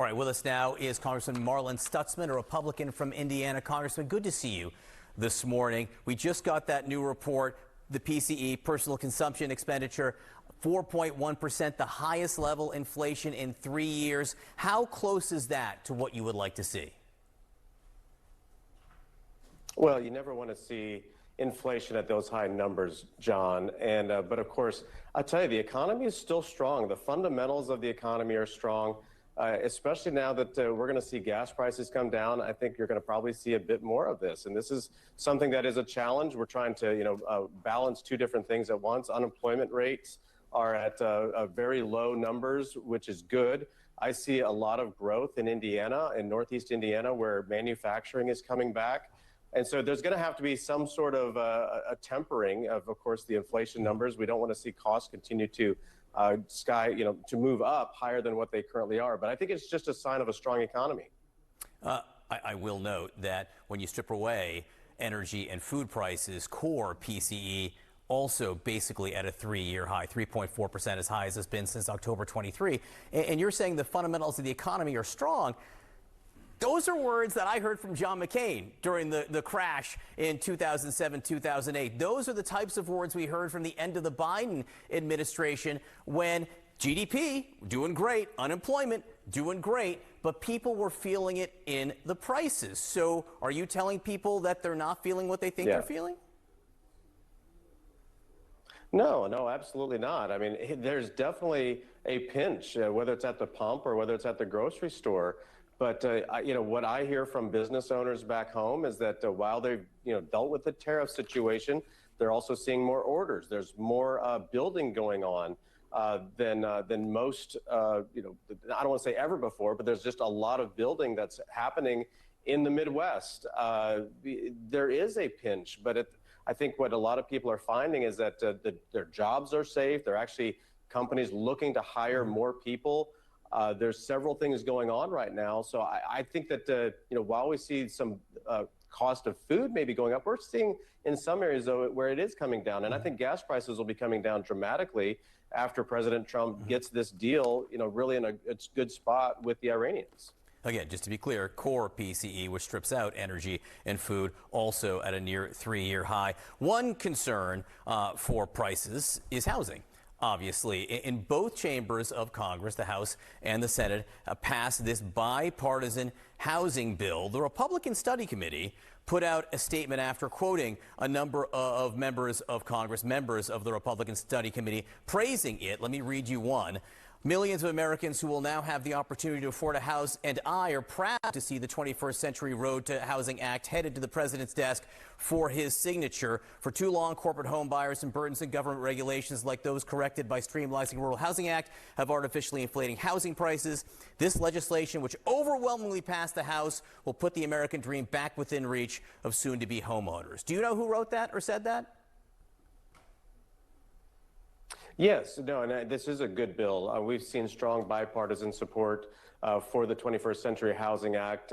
All right, with us now is Congressman Marlin Stutzman, a Republican from Indiana. Congressman, good to see you this morning. We just got that new report, the PCE, personal consumption expenditure, 4.1%, the highest level inflation in 3 years. How close is that to what you would like to see? Well, you never want to see inflation at those high numbers, John. But of course, I'll tell you, the economy is still strong. The fundamentals of the economy are strong, especially now that we're going to see gas prices come down. I think you're going to probably see a bit more of this. And this is something that is a challenge. We're trying to, balance two different things at once. Unemployment rates are at very low numbers, which is good. I see a lot of growth in Indiana, in Northeast Indiana, where manufacturing is coming back. And so there's going to have to be some sort of a tempering of course, the inflation numbers. We don't want to see costs continue to to move up higher than what they currently are. But I think it's just a sign of a strong economy. I will note that when you strip away energy and food prices, core PCE also basically at a 3-year high, 3.4%, as high as it's been since October 23. And you're saying the fundamentals of the economy are strong. Those are words that I heard from John McCain during the crash in 2007, 2008. Those are the types of words we heard from the end of the Biden administration when GDP doing great, unemployment doing great, but people were feeling it in the prices. So are you telling people that they're not feeling what they think they're feeling? No, absolutely not. I mean, there's definitely a pinch, whether it's at the pump or whether it's at the grocery store. But what I hear from business owners back home is that while they've dealt with the tariff situation, they're also seeing more orders. There's more building going on than most. I don't want to say ever before, but there's just a lot of building that's happening in the Midwest. There is a pinch, but I think what a lot of people are finding is that their jobs are safe. They're actually companies looking to hire more people. There's several things going on right now. So I think that, while we see some cost of food maybe going up, we're seeing in some areas, though, where it is coming down. And I think gas prices will be coming down dramatically after President Trump gets this deal, really in a good spot with the Iranians. Again, just to be clear, core PCE, which strips out energy and food, also at a near 3-year high. One concern for prices is housing. Obviously, in both chambers of Congress, the House and the Senate, passed this bipartisan housing bill. The Republican Study Committee put out a statement after quoting a number of members of Congress, members of the Republican Study Committee, praising it. Let me read you one. Millions of Americans who will now have the opportunity to afford a house and I are proud to see the 21st Century Road to Housing Act headed to the president's desk for his signature. For too long, corporate home buyers and burdensome government regulations like those corrected by streamlining Rural Housing Act have artificially inflating housing prices. This legislation, which overwhelmingly passed the House, will put the American dream back within reach of soon-to-be homeowners. Do you know who wrote that or said that? Yes, no, and this is a good bill. We've seen strong bipartisan support for the 21st Century Housing Act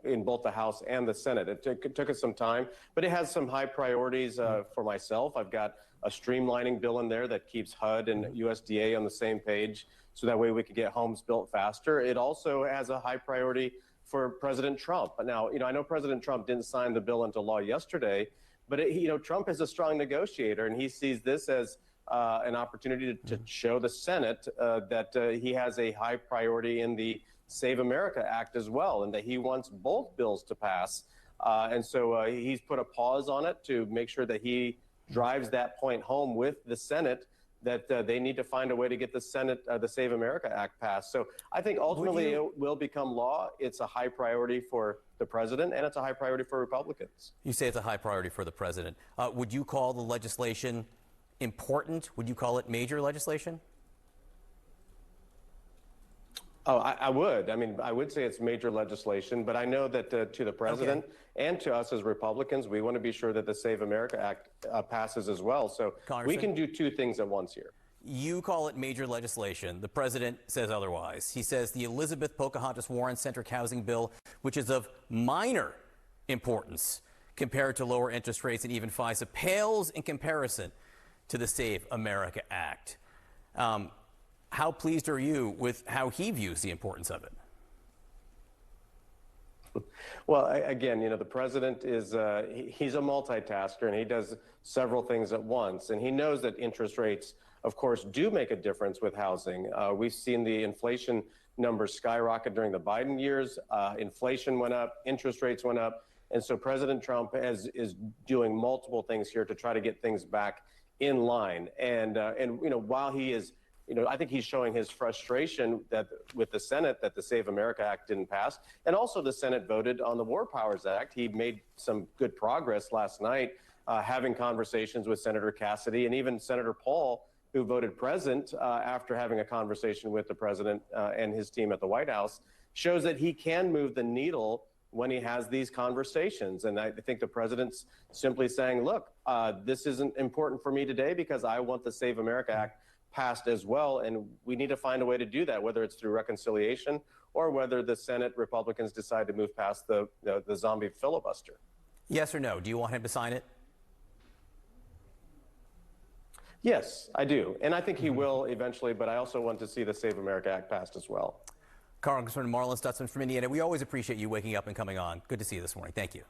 in both the House and the Senate. It took us some time, but it has some high priorities for myself. I've got a streamlining bill in there that keeps HUD and USDA on the same page, so that way we could get homes built faster. It also has a high priority for President Trump. Now, I know President Trump didn't sign the bill into law yesterday, but Trump is a strong negotiator, and he sees this as an opportunity to show the Senate that he has a high priority in the Save America Act as well, and that he wants both bills to pass. And so he's put a pause on it to make sure that he drives that point home with the Senate, that they need to find a way to get the Senate, the Save America Act passed. So I think ultimately it will become law. It's a high priority for the president, and it's a high priority for Republicans. You say it's a high priority for the president. Would you call the legislation important? Would you call it major legislation? Oh, I would. I mean, I would say it's major legislation, but I know that to the president and to us as Republicans, we want to be sure that the Save America Act passes as well. So we can do two things at once here. You call it major legislation. The president says otherwise. He says the Elizabeth Pocahontas Warren-centric housing bill, which is of minor importance compared to lower interest rates and even FISA, pales in comparison to the Save America Act. How pleased are you with how he views the importance of it? Well, again, the president is he's a multitasker and he does several things at once. And he knows that interest rates, of course, do make a difference with housing. We've seen the inflation numbers skyrocket during the Biden years. Inflation went up, interest rates went up. And so President Trump is doing multiple things here to try to get things back in line. And while he is, I think he's showing his frustration that with the Senate that the Save America Act didn't pass. And also the Senate voted on the War Powers Act. He made some good progress last night, having conversations with Senator Cassidy and even Senator Paul, who voted present after having a conversation with the president and his team at the White House, shows that he can move the needle when he has these conversations. And I think the president's simply saying, look, this isn't important for me today because I want the Save America Act passed as well. And we need to find a way to do that, whether it's through reconciliation or whether the Senate Republicans decide to move past the zombie filibuster. Yes or no? Do you want him to sign it? Yes, I do. And I think he will eventually, but I also want to see the Save America Act passed as well. Congressman Marlin Stutzman from Indiana, we always appreciate you waking up and coming on. Good to see you this morning. Thank you.